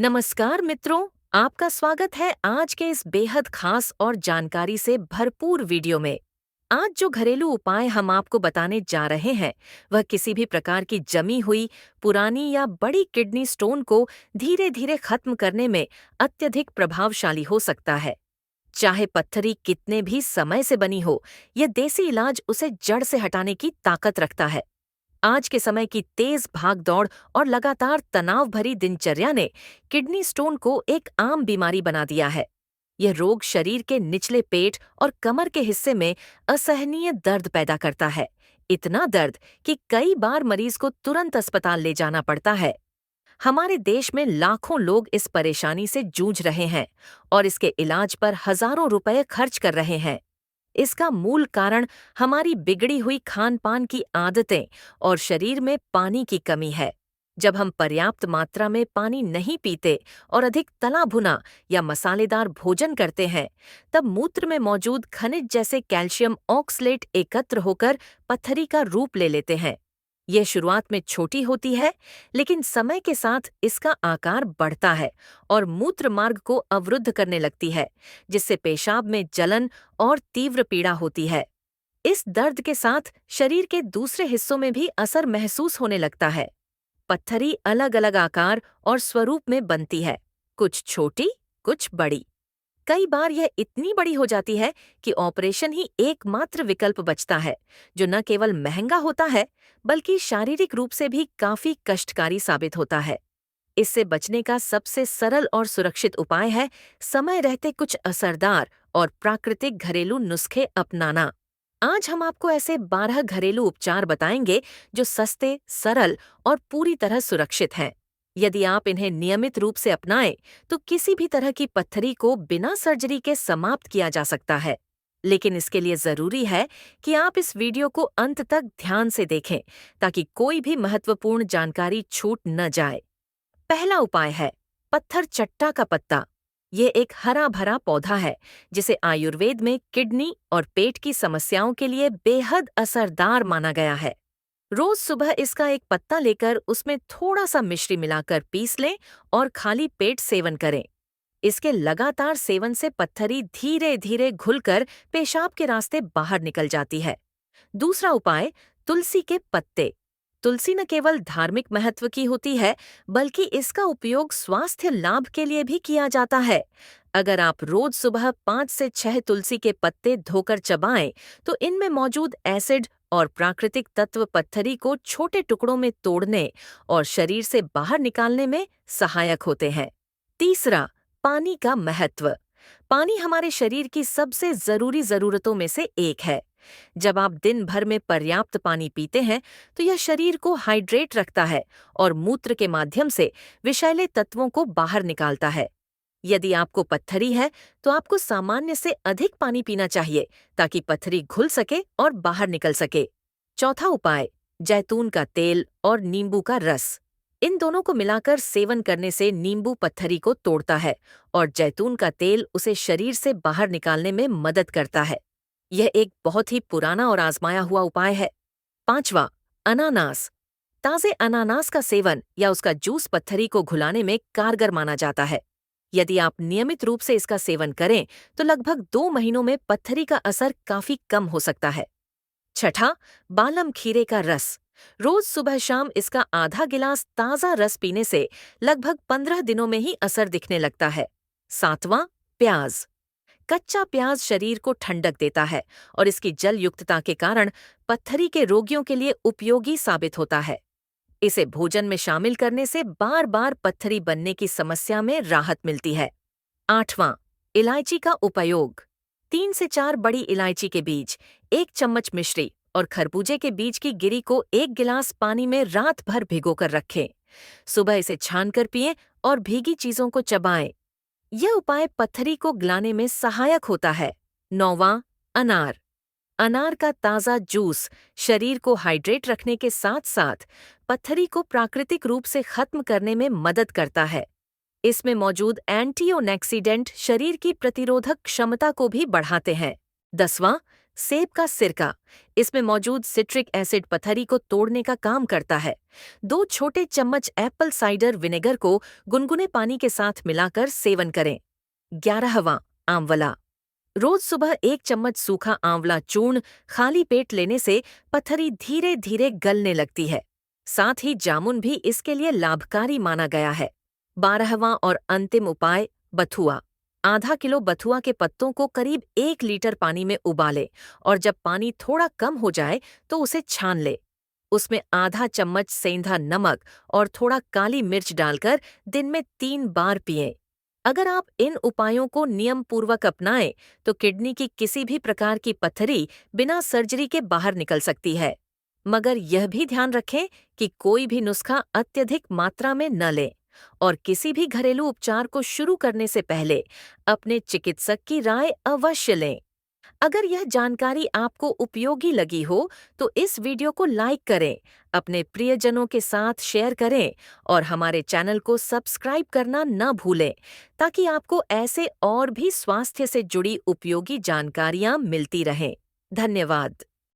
नमस्कार मित्रों, आपका स्वागत है आज के इस बेहद खास और जानकारी से भरपूर वीडियो में। आज जो घरेलू उपाय हम आपको बताने जा रहे हैं, वह किसी भी प्रकार की जमी हुई, पुरानी या बड़ी किडनी स्टोन को धीरे धीरे खत्म करने में अत्यधिक प्रभावशाली हो सकता है। चाहे पत्थरी कितने भी समय से बनी हो, यह देसी इलाज उसे जड़ से हटाने की ताकत रखता है। आज के समय की तेज भागदौड़ और लगातार तनाव भरी दिनचर्या ने किडनी स्टोन को एक आम बीमारी बना दिया है। यह रोग शरीर के निचले पेट और कमर के हिस्से में असहनीय दर्द पैदा करता है। इतना दर्द कि कई बार मरीज को तुरंत अस्पताल ले जाना पड़ता है। हमारे देश में लाखों लोग इस परेशानी से जूझ रहे हैं और इसके इलाज पर हजारों रुपए खर्च कर रहे हैं। इसका मूल कारण हमारी बिगड़ी हुई खान-पान की आदतें और शरीर में पानी की कमी है। जब हम पर्याप्त मात्रा में पानी नहीं पीते और अधिक तला भुना या मसालेदार भोजन करते हैं, तब मूत्र में मौजूद खनिज जैसे कैल्शियम ऑक्सलेट एकत्र होकर पत्थरी का रूप ले लेते हैं। यह शुरुआत में छोटी होती है, लेकिन समय के साथ इसका आकार बढ़ता है और मूत्र मार्ग को अवरुद्ध करने लगती है, जिससे पेशाब में जलन और तीव्र पीड़ा होती है। इस दर्द के साथ शरीर के दूसरे हिस्सों में भी असर महसूस होने लगता है। पत्थरी अलग अलग आकार और स्वरूप में बनती है, कुछ छोटी, कुछ बड़ी। कई बार यह इतनी बड़ी हो जाती है कि ऑपरेशन ही एकमात्र विकल्प बचता है, जो न केवल महंगा होता है, बल्कि शारीरिक रूप से भी काफी कष्टकारी साबित होता है। इससे बचने का सबसे सरल और सुरक्षित उपाय है समय रहते कुछ असरदार और प्राकृतिक घरेलू नुस्खे अपनाना। आज हम आपको ऐसे 12 घरेलू उपचार बताएंगे जो सस्ते, सरल और पूरी तरह सुरक्षित हैं। यदि आप इन्हें नियमित रूप से अपनाएं, तो किसी भी तरह की पत्थरी को बिना सर्जरी के समाप्त किया जा सकता है। लेकिन इसके लिए जरूरी है कि आप इस वीडियो को अंत तक ध्यान से देखें, ताकि कोई भी महत्वपूर्ण जानकारी छूट न जाए। पहला उपाय है पत्थर चट्टा का पत्ता। ये एक हरा भरा पौधा है, जिसे आयुर्वेद में किडनी और पेट की समस्याओं के लिए बेहद असरदार माना गया है। रोज सुबह इसका एक पत्ता लेकर उसमें थोड़ा सा मिश्री मिलाकर पीस लें और खाली पेट सेवन करें। इसके लगातार सेवन से पत्थरी धीरे धीरे घुलकर पेशाब के रास्ते बाहर निकल जाती है। दूसरा उपाय तुलसी के पत्ते। तुलसी न केवल धार्मिक महत्व की होती है, बल्कि इसका उपयोग स्वास्थ्य लाभ के लिए भी किया जाता है। अगर आप रोज सुबह 5 से 6 तुलसी के पत्ते धोकर चबाएं, तो इनमें मौजूद एसिड और प्राकृतिक तत्व पत्थरी को छोटे टुकड़ों में तोड़ने और शरीर से बाहर निकालने में सहायक होते हैं। तीसरा, पानी का महत्व। पानी हमारे शरीर की सबसे जरूरी जरूरतों में से एक है। जब आप दिन भर में पर्याप्त पानी पीते हैं, तो यह शरीर को हाइड्रेट रखता है और मूत्र के माध्यम से विषैले तत्वों को बाहर निकालता है। यदि आपको पत्थरी है, तो आपको सामान्य से अधिक पानी पीना चाहिए, ताकि पत्थरी घुल सके और बाहर निकल सके। चौथा उपाय, जैतून का तेल और नींबू का रस। इन दोनों को मिलाकर सेवन करने से नींबू पत्थरी को तोड़ता है और जैतून का तेल उसे शरीर से बाहर निकालने में मदद करता है। यह एक बहुत ही पुराना और आजमाया हुआ उपाय है। पांचवा, अनानास। ताजे अनानास का सेवन या उसका जूस पत्थरी को घुलाने में कारगर माना जाता है। यदि आप नियमित रूप से इसका सेवन करें, तो लगभग 2 महीनों में पत्थरी का असर काफी कम हो सकता है। छठा, बालम खीरे का रस। रोज सुबह शाम इसका आधा गिलास ताजा रस पीने से लगभग 15 दिनों में ही असर दिखने लगता है। सातवां, प्याज। कच्चा प्याज शरीर को ठंडक देता है और इसकी जल युक्तता के कारण पत्थरी के रोगियों के लिए उपयोगी साबित होता है। इसे भोजन में शामिल करने से बार बार पत्थरी बनने की समस्या में राहत मिलती है। आठवां, इलायची का उपयोग। 3 से 4 बड़ी इलायची के बीज, 1 चम्मच मिश्री और खरबूजे के बीज की गिरी को 1 गिलास पानी में रात भर भिगोकर रखें। सुबह इसे छानकर पिएं और भीगी चीजों को चबाएं। यह उपाय पत्थरी को गलाने में सहायक होता है। नौवां, अनार। अनार का ताज़ा जूस शरीर को हाइड्रेट रखने के साथ साथ पत्थरी को प्राकृतिक रूप से खत्म करने में मदद करता है। इसमें मौजूद एंटीओक्सीडेंट शरीर की प्रतिरोधक क्षमता को भी बढ़ाते हैं। 10वां, सेब का सिरका। इसमें मौजूद सिट्रिक एसिड पथरी को तोड़ने का काम करता है। 2 छोटे चम्मच एप्पल साइडर विनेगर को गुनगुने पानी के साथ मिलाकर सेवन करें। 11वां, आंवला। रोज सुबह 1 चम्मच सूखा आंवला चूर्ण खाली पेट लेने से पथरी धीरे धीरे गलने लगती है। साथ ही जामुन भी इसके लिए लाभकारी माना गया है। 12वां और अंतिम उपाय, बथुआ। आधा किलो बथुआ के पत्तों को करीब 1 लीटर पानी में उबालें और जब पानी थोड़ा कम हो जाए तो उसे छान ले। उसमें आधा चम्मच सेंधा नमक और थोड़ा काली मिर्च डालकर दिन में 3 बार पिएं। अगर आप इन उपायों को नियम पूर्वक अपनाएं तो किडनी की किसी भी प्रकार की पथरी बिना सर्जरी के बाहर निकल सकती है। मगर यह भी ध्यान रखें कि कोई भी नुस्खा अत्यधिक मात्रा में न लें और किसी भी घरेलू उपचार को शुरू करने से पहले अपने चिकित्सक की राय अवश्य लें। अगर यह जानकारी आपको उपयोगी लगी हो तो इस वीडियो को लाइक करें, अपने प्रियजनों के साथ शेयर करें और हमारे चैनल को सब्सक्राइब करना न भूलें ताकि आपको ऐसे और भी स्वास्थ्य से जुड़ी उपयोगी जानकारियां मिलती रहें। धन्यवाद।